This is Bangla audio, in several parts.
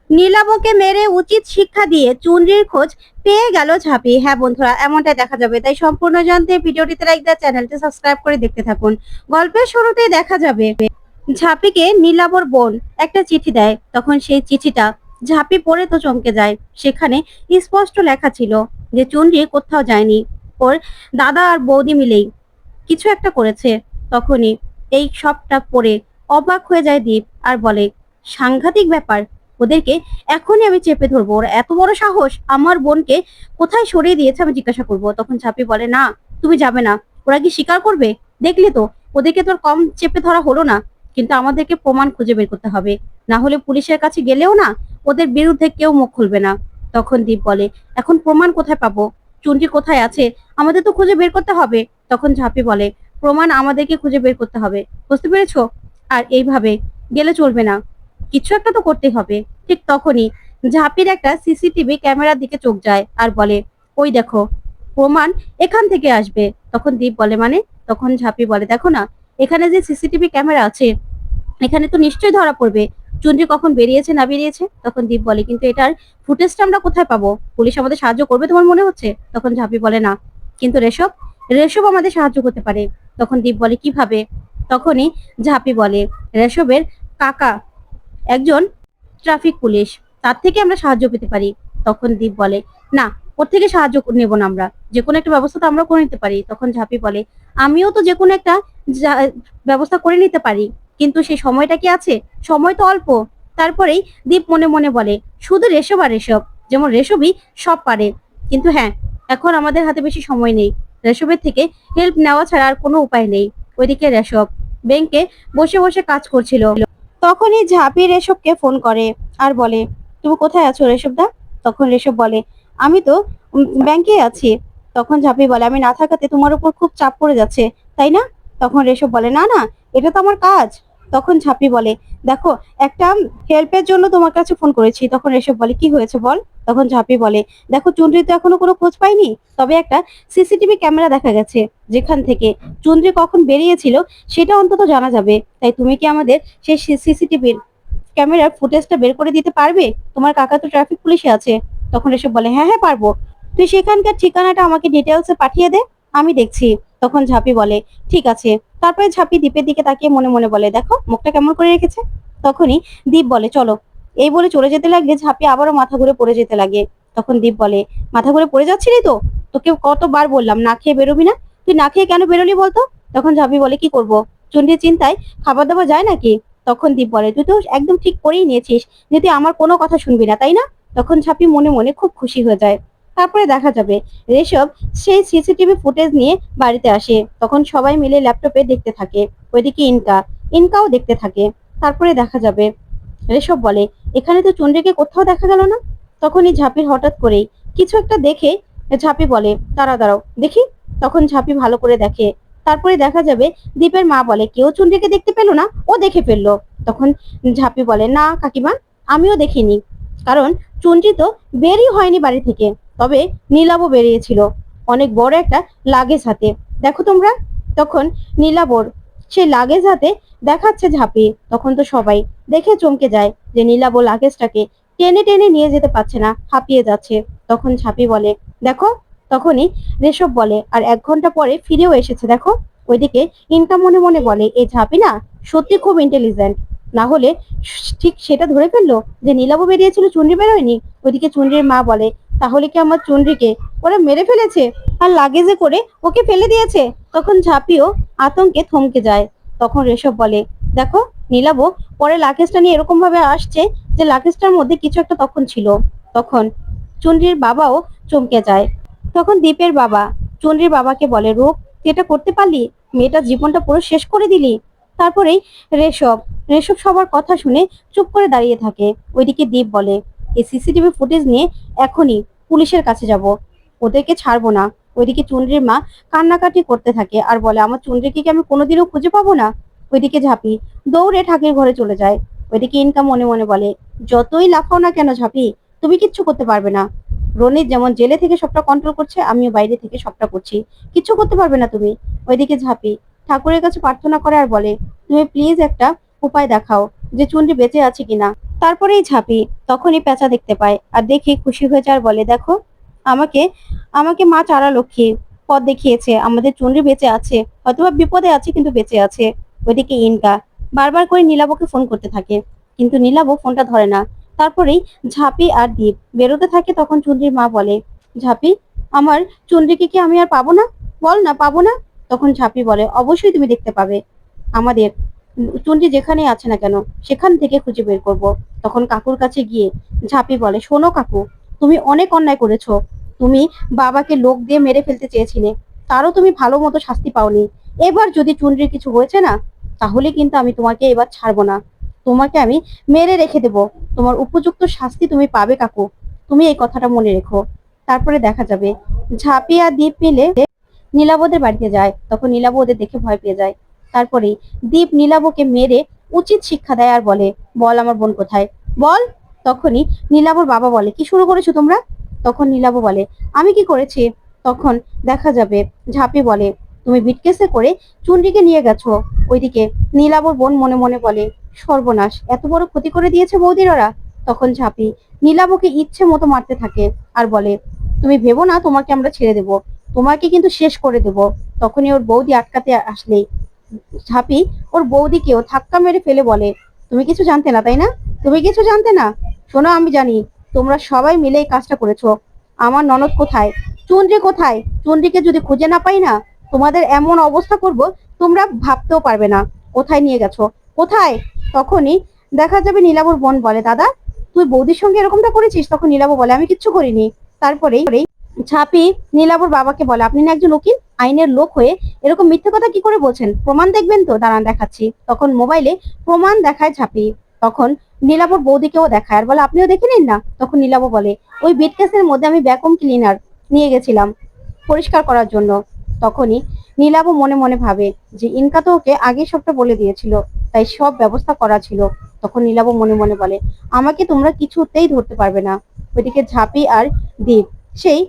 নীলাবকে মেরে উচিত শিক্ষা দিয়ে চুনরির খোঁজ পেয়ে গেল ঝাঁপি। হ্যাঁ বন্ধুরা, এমনটাই দেখা যাবে। তাই সম্পূর্ণ জানতে ভিডিওটিতে লাইক দিয়ে চ্যানেলটি সাবস্ক্রাইব করে দেখতে থাকুন। গল্পের শুরুতেই দেখা যাবে ঝাঁপিকে নীলাবর বোন একটা চিঠি দেয়। তখন সেই চিঠিটা ঝাঁপি পড়ে তো চমকে যায়। সেখানে স্পষ্ট লেখা ছিল যে চুনরি কোথাও যায়নি, ওর দাদা আর বৌদি মিলেই কিছু একটা করেছে। তখনই এই সবটা পড়ে অবাক হয়ে যায় দীপ আর বলে, সাংঘাতিক ব্যাপার, ওদেরকে এখনই আমি চেপে ধরবো। ওরা এত বড় সাহস আমার বোনকে কোথায় সরিয়ে দিয়েছে আমি জিজ্ঞাসা করব। তখন ঝাঁপি বলে, না তুমি যাবে না। ওরা কি স্বীকার করবে? দেখলে তো, ওদেরকে তো আর কম চেপে ধরা হলো না, কিন্তু আমাদেরকে প্রমাণ খুঁজে বের করতে হবে, না হলে পুলিশের কাছে গেলেও না ওদের বিরুদ্ধে কেউ মুখ খুলবে না। তখন দীপ বলে, এখন প্রমাণ কোথায় পাবো? চুনটি কোথায় আছে? আমাদের তো খুঁজে বের করতে হবে। তখন ঝাঁপি বলে, প্রমাণ আমাদেরকে খুঁজে বের করতে হবে, বুঝতে পেরেছো? আর এইভাবে গেলে চলবে না, কিছু একটা তো করতে হবে। ঠিক তখনই ঝাঁপির একটা সিসিটিভি ক্যামেরার দিকে চোখ যায় আর বলে, ওই দেখো, প্রমাণ এখান থেকে আসবে। তখন দীপ বলে, মানে? তখন ঝাঁপি বলে, দেখো না, এখানে যে সিসিটিভি ক্যামেরা আছে, এখানে তো নিশ্চয়ই ধরা পড়বে চুনরি কখন বেরিয়েছে না বেরিয়েছে। তখন দীপ বলে, কিন্তু এটার ফুটেজটা আমরা কোথায় পাবো? পুলিশ আমাদের সাহায্য করবে তোমার মনে হচ্ছে? তখন ঝাঁপি বলে, না, কিন্তু রেশব রেশব আমাদের সাহায্য করতে পারে। তখন দীপ বলে, কিভাবে? তখনই ঝাঁপি বলে, রেশবের কাকা একজন ট্রাফিক পুলিশ, তার থেকে আমরা সাহায্য পেতে পারি। তখন দীপ বলে, না, ওর থেকে সাহায্য নেব না, আমরা যে কোনো একটা ব্যবস্থা তো আমরা করে নিতে পারি। তখন ঝাঁপি বলে, আমিও তো যে কোনো একটা ব্যবস্থা করে নিতে পারি, কিন্তু সেই সময়টা কি আছে? সময় তো অল্প। তারপরেই দীপ মনে মনে বলে, শুধু রেশব আর রেশব, যেমন রেশবই সব পারে, কিন্তু হ্যাঁ, এখন আমাদের হাতে বেশি সময় নেই। রেশবের থেকে হেল্প নেওয়া ছাড়া আর কোনো উপায় নেই। ওইদিকে রেশব ব্যাংকে বসে বসে কাজ করছিল। তখনই ঝাঁপি রেশবকে ফোন করে আর বলে, তুমি কোথায় আছো রেশবদা? তখন রেশব বলে, আমি তো ব্যাংকে আছি। তখন ঝাঁপি বলে, আমি না থাকাতে তোমার উপর খুব চাপ পড়ে যাচ্ছে, তাই না? তখন রেশব বলে, না না, এটা তো আমার কাজ। তখন ঝাঁপি বলে, দেখো, একটা হেল্পের জন্য তোমার কাছে ফোন করেছি। তখন রেশব বলে, কি হয়েছে বল? তখন ঝাঁপি বলে, দেখো, চুনরি তো এখনো কোনো খোঁজ পাইনি, তবে একটা সিসিটিভি ক্যামেরা দেখা গেছে, যেখান থেকে চুনরি কখন বেরিয়েছিল সেটা অন্তত জানা যাবে। তাই তুমি কি আমাদের সেই সিসিটিভির ক্যামেরার ফুটেজটা বের করে দিতে পারবে? তোমার কাকা তো ট্রাফিক পুলিশে আছে। তখন এসব বলে, হ্যাঁ হ্যাঁ পারবো, তুই সেখানকার ঠিকানাটা আমাকে ডিটেলসে পাঠিয়ে দে, আমি দেখছি। তখন ঝাঁপি বলে, ঠিক আছে। তারপরে ঝাঁপি দ্বীপের দিকে তাকিয়ে মনে মনে বলে, দেখো মুখটা কেমন করে রেখেছে। তখনই দীপ বলে, চলো। এই বলে চলে যেতে লাগলে ঝাঁপি আবারও মাথা ঘুরে পড়ে যেতে লাগে। তখন দীপ বলে, মাথা ঘুরে পড়ে যাচ্ছিলি তো? তোকে কতবার বললাম না খেয়ে বেরোবি না, তুই না খেয়ে কেন বেরোলি বলতো? তখন ঝাঁপি বলে, কি করব, চন্ডির চিন্তায় খাবার দাবার যায় নাকি? তখন দীপ বলে, তুই তো একদম ঠিক করেই নিয়েছিস যে তুই আমার কোনো কথা শুনবি না, তাই না? তখন ঝাঁপি মনে মনে খুব খুশি হয়ে যায়। তারপরে দেখা যাবে রেশব সেই সিসিটিভি ফুটেজ নিয়ে বাড়িতে আসে। তখন সবাই মিলে ল্যাপটপে দেখতে থাকে। ওইদিকে ইনকাও দেখতে থাকে। তারপরে দেখা যাবে রেশব বলে, এখানে তো চন্দ্রিকে কোথাও দেখা গেল না। তখনই ঝাঁপির হঠাৎ করেই কিছু একটা দেখে ঝাঁপি বলে, দাঁড়াও দাঁড়াও দেখি। তখন ঝাঁপি ভালো করে দেখে। তারপরে দেখা যাবে দীপের মা বলে, কেউ চন্দ্রিকে দেখতে পেলো না, ও দেখে ফেললো। তখন ঝাঁপি বলে, না কাকিমা, আমিও দেখিনি, কারণ চন্দ্রি তো বেরই হয়নি বাড়ি থেকে, তবে নীলাবও বেরিয়েছিল অনেক বড় একটা লাগেজ হাতে, দেখো তোমরা। তখন নীলাবর সেই লাগেজ হাতে দেখাচ্ছে ঝাঁপি। তখন তো সবাই দেখে চমকে যায় যে নীলাব লাগেজটাকে টেনে টেনে নিয়ে যেতে পারছে না, হাঁপিয়ে যাচ্ছে। তখন ঝাঁপি বলে, দেখো। তখনই রেশব বলে, আর 1 ঘন্টা পরে ফিরেও এসেছে, দেখো। ওইদিকে ইনকা মনে মনে বলে, এই ঝাঁপি না সত্যি খুব ইন্টেলিজেন্ট, না হলে ঠিক সেটা ধরে ফেললো যে নীলাবও বেরিয়েছিল, চুনরি বেরোয়নি। ওইদিকে চুনরির মা বলে, তাহলে কি আমার চুনরিকে ওরা মেরে ফেলেছে আর লাগেজে করে ওকে ফেলে দিয়েছে? তখন ঝাঁপিও আতঙ্কে থমকে যায়। তখন রেশব বলে, দেখো, নীলাবও পরে লাগেজটা নিয়ে এরকম ভাবে আসছে যে লাগেজটার মধ্যে কিছু একটা তখন ছিল। তখন চুনরির বাবাও চমকে যায়। তখন দীপের বাবা চুনরির বাবাকে বলে, রূপ, তুই এটা করতে পারলি? মেয়েটার জীবনটা পুরো শেষ করে দিলি। তারপরেই রেশব রেশব সবার কথা শুনে চুপ করে দাঁড়িয়ে থাকে। ওইদিকে দীপ বলে, এই সিসিটিভি ফুটেজ নিয়ে এখনই পুলিশের কাছে যাব, ওদেরকে ছাড়বো না। ওইদিকে চুনরির মা কান্নাকাটি করতে থাকে আর বলে, আমার চুনরিকে কি আমি কোনোদিনও খুঁজে পাবো না? ওইদিকে ঝাঁপি দৌড়ে ঠাকুর ঘরে চলে যায়। ওইদিকে ইনকা মনে মনে বলে, যতই লাফাও না কেন ঝাঁপি, তুমি কিচ্ছু করতে পারবে না। রনিত যেমন জেলে থেকে সবটা কন্ট্রোল করছে, আমিও বাইরে থেকে সবটা করছি, কিচ্ছু করতে পারবে না তুমি। ওইদিকে ঝাঁপি ঠাকুরের কাছে প্রার্থনা করে আর বলে, তুমি প্লিজ একটা উপায় দেখাও যে চুনরি বেঁচে আছে কিনা। তারপরেই ঝাঁপি তখনই পেঁচা দেখতে পায় আর দেখে খুশি হয়ে যায় আর বলে, দেখো আমাকে আমাকে মা চারা লক্ষ্মী পথ দেখিয়েছে, আমাদের চুনরি বেঁচে আছে, হয়তোবা বিপদে আছে কিন্তু বেঁচে আছে। ওইদিকে ইনকা বারবার করে নীলাবকে ফোন করতে থাকে, কিন্তু নীলাবও ফোনটা ধরে না। তারপরেই ঝাঁপি আর দীপ বেরোতে থাকে। তখন চুনরির মা বলে, ঝাঁপি আমার চুনরিকে কি আমি আর পাবো না? বল না, পাবো না? তখন ঝাঁপি বলে, অবশ্যই তুমি দেখতে পাবে। আমাদের চুনরি যেখানে আছে না কেন সেখান থেকে খুঁজে বের করব। তখন কাকুর কাছে গিয়ে ঝাঁপি বলে, শোনো কাকু, তুমি অনেক অন্যায় করেছো। তুমি বাবাকে লোক দিয়ে মেরে ফেলতে চেয়েছিলে, তারও তুমি ভালো মতো শাস্তি পাওনি। এবার যদি চুনরির কিছু হয়েছে না, তাহলে কিন্তু আমি তোমাকে এবার ছাড়বো না, তোমাকে আমি মেরে রেখে দেব। তোমার উপযুক্ত শাস্তি তুমি পাবে কাকু, তুমি এই কথাটা মনে রেখো। তারপরে দেখা যাবে ঝাঁপি আর দীপ মিলে নীলাবদের বাড়িতে যায়। তখন নীলাব ওদের দেখে ভয় পেয়ে যায়। তারপরেই দীপ নীলাবকে মেরে উচিত শিক্ষা দেয় আর বলে, বল আমার বোন কোথায়, বল। তখনই নীলাবর বাবা বলে, কি শুরু করেছো তোমরা? তখন নীলাব বলে, আমি কি করেছি? তখন দেখা যাবে ঝাঁপি বলে, তুমি বিটকেসে করে চুনরিকে নিয়ে গেছো। ওইদিকে নীলাবর বোন মনে মনে বলে, সর্বনাশ, এত বড় ক্ষতি করে দিয়েছে বৌদির ওরা। তখন ঝাঁপি নীলাবকে ইচ্ছে মতো মারতে থাকে আর বলে, তুমি ভেবো না তোমাকে আমরা ছেড়ে দেব, তোমাকে কিন্তু শেষ করে দেব। তখনই ওর বৌদি আটকাতে আসলেই ঝাঁপি ওর বৌদিকেও ধাক্কা মেরে ফেলে বলে, তুমি কিছু জানতে না তাই না? তুমি কিছু জানতে না? শোনো, আমি জানি তোমরা সবাই মিলে এই কাজটা করেছো। আমার ননদ কোথায়, চুনরি কোথায়? চুনরিকে যদি খুঁজে না পাই না, তোমাদের এমন অবস্থা করব তোমরা ভাবতেও পারবে না। কোথায় নিয়ে গেছো, কোথায়? তখনই দেখা যাবে নীলাবর বোন বলে, দাদা তুই বৌদির সঙ্গে এরকমটা করেছিস? তখন নীলাব বলে, আমি কিচ্ছু করিনি। তারপরেই ঝাঁপি নীলাবর বাবাকে বলে, আপনি না একজন উকিল, আইনের লোক হয়ে এরকম মিথ্যে কথা কি করে বলছেন? প্রমাণ দেখবেন তো, দাঁড়ান দেখাচ্ছি। তখন মোবাইলে প্রমাণ দেখায় ঝাঁপি। তখন নীলাবর বৌদিকেও দেখায় আর বলে, আপনিও দেখে নিন না। তখন নীলাব বলে, ওই বিটকেসের মধ্যে আমি ভ্যাকুম ক্লিনার নিয়ে গেছিলাম পরিষ্কার করার জন্য। তখনই নীলাব মনে মনে ভাবে যে ইনকা তো ওকে আগে সবটা বলে দিয়েছিল, তাই সব ব্যবস্থা করা ছিল। তখন নীলাব মনে মনে বলে, আমাকে তোমরা কিছুতেই ধরতে পারবে না। ওইদিকে ঝাঁপি আর দীপ সেই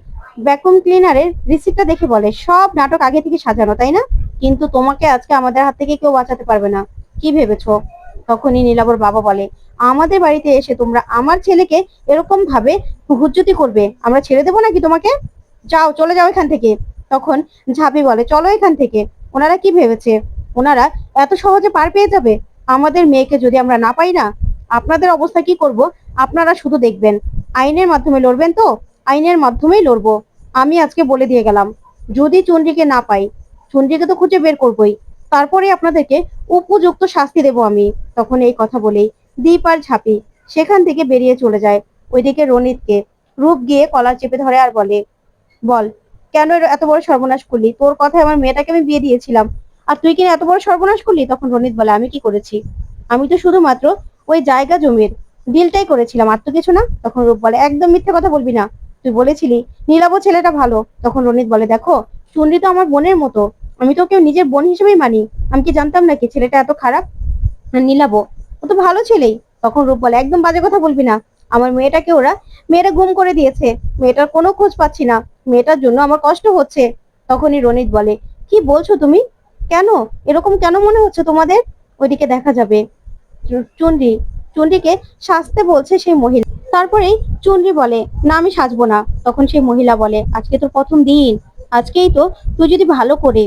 ভ্যাকুম ক্লিনারের রিসিপ্টটা দেখে বলে, সব নাটক আগে থেকে সাজানো তাই না? কিন্তু তোমাকে আজকে আমাদের হাত থেকে কেউ বাঁচাতে পারবে না, কি ভেবেছো? তখনই নীলাবর বাবা বলে, আমাদের বাড়িতে এসে তোমরা আমার ছেলেকে এরকম ভাবে হুজ্জতি করবে, আমরা ছেড়ে দেবো নাকি তোমাকে? যাও, চলে যাও এখান থেকে। তখন ঝাঁপি বলে, চলো এখান থেকে। ওনারা কি ভেবেছে ওনারা এত সহজে পার পেয়ে যাবে? আমাদের মেয়েকে যদি আমরা না পাই না, আপনাদের অবস্থা কি করব আপনারা শুধু দেখবেন। আইনের মাধ্যমে লড়বেন তো, আইনের মাধ্যমেই লড়বো। আমি আজকে বলে দিয়ে গেলাম, যদি চন্দ্রিকে না পাই, চন্দ্রিকে তো খুঁজে বের করবই, তারপরে আপনাদেরকে উপযুক্ত শাস্তি দেব আমি। তখন এই কথা বলেই দীপ আর ঝাঁপি সেখান থেকে বেরিয়ে চলে যায়। ওইদিকে রনিতকে রূপ গিয়ে কলার চেপে ধরে আর বলে, বল কেন এত বড় সর্বনাশ করলি? তোর কথায় আমার মেয়েটাকে আমি বিয়ে দিয়েছিলাম, আর তুই কিনা এত বড় সর্বনাশ করলি? তখন রনিত বলে, আমি কি করেছি? আমি তো শুধুমাত্র ওই জায়গা জমির ডিলটাই করেছিলাম, আর তো কিছু না। তখন রূপ বলে, একদম মিথ্যে কথা বলবি না, তুই বলেছিলি নীলাভ ছেলেটা ভালো। তখন রনিত বলে, দেখো চুনরি তো আমার বোনের মতো, আমি তো ওকে নিজের বোন হিসেবেই মানি, আমি কি জানতাম নাকি ছেলেটা এত খারাপ? আর নীলাভ ও তো ভালো ছেলেই। তখন রূপ বলে, একদম বাজে কথা বলবি না, আমার মেয়েটাকে ওরা মেয়েটা গুম করে দিয়েছে, মেয়েটার কোনো খোঁজ পাচ্ছি না, মেয়েটার জন্য আমার কষ্ট হচ্ছে। তখনই রনিত বলে, কি বলছো তুমি? কেন এরকম কেন মনে হচ্ছে তোমাদের? ওইদিকে দেখা যাবে চুনরি চুনরিকে সাজতে বলছে সেই মহিলা। তারপরেই চুনরি বলে, না আমি সাজবো না। তখন সেই মহিলা বলে, আজকে তোর প্রথম দিন, আজকেই তো তুই যদি ভালো করে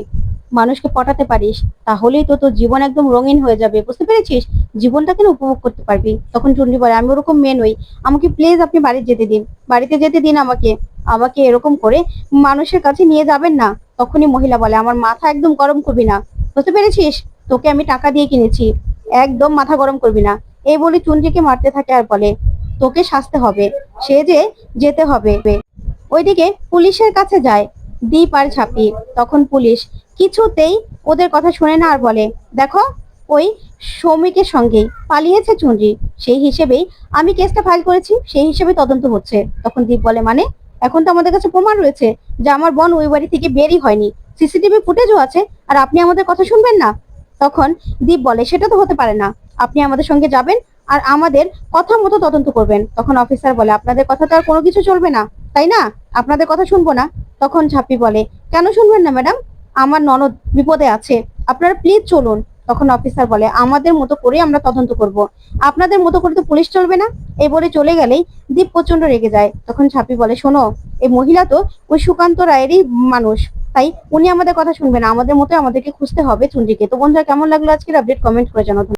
মানুষকে পটাতে পারিস, তাহলেই তো তোর জীবন একদম রঙিন হয়ে যাবে, বুঝতে পেরেছিস? জীবনটা কেন উপভোগ করতে পারবি। তখন চুনরি বলে, আমি ওরকম মেয়ে নই, আমাকে প্লিজ আপনি বাড়িতে যেতে দিন, বাড়িতে যেতে দিন আমাকে, আমাকে এরকম করে মানুষের কাছে নিয়ে যাবেন না। তখনই মহিলা বলে, আমার মাথা একদম গরম করবি না, বুঝতে পেরেছিস? তোকে আমি টাকা দিয়ে কিনেছি, একদম মাথা গরম করবি না। এই বলে চুনরিকে মারতে থাকে আর বলে, তোকে সাজতে হবে, সে যে যেতে হবে। ওইদিকে পুলিশের কাছে যায় দীপ আর ঝাঁপি। তখন পুলিশ কিছুতেই ওদের কথা শুনে না আর বলে, দেখো ওই সৌমিকের সঙ্গেই পালিয়েছে চুনরি, সেই হিসেবেই আমি কেসটা ফাইল করেছি, সেই হিসেবে তদন্ত হচ্ছে। তখন দীপ বলে, মানে এখন তো আমাদের কাছে প্রমাণ রয়েছে যে আমার বোন ওই বাড়ি থেকে বেরই হয়নি, সিসিটিভি ফুটেজও আছে, আর আপনি আমাদের কথা শুনবেন না? তখন দীপ বলে, সেটা তো হতে পারে না, আপনি আমাদের সঙ্গে যাবেন আর আমাদের কথা মতো তদন্ত করবেন। তখন অফিসার বলে, আপনাদের কথা তো আর কোনো কিছু চলবে না তাই না, আপনাদের কথা শুনবো না। তখন ঝাঁপি বলে, কেন শুনবেন না ম্যাডাম, আমার ননদ বিপদে আছে, আপনারা প্লিজ চলুন, তখন অফিসার বলে, আমাদের মতো করে আমরা তদন্ত করব, আপনাদের মতো করে তো পুলিশ চলবে না। এই বলে চলে গেলেই দীপ প্রচন্ড রেগে যায়। তখন ঝাঁপি বলে, শোনো, এই মহিলা তো ওই সুকান্ত রায়েরই মানুষ, তাই উনি আমাদের কথা শুনবে না, আমাদের মতো আমাদেরকে খুঁজতে হবে চুনরিকে। তো বন্ধুরা, কেমন লাগলো আজকের আপডেট, কমেন্ট করে জানাও।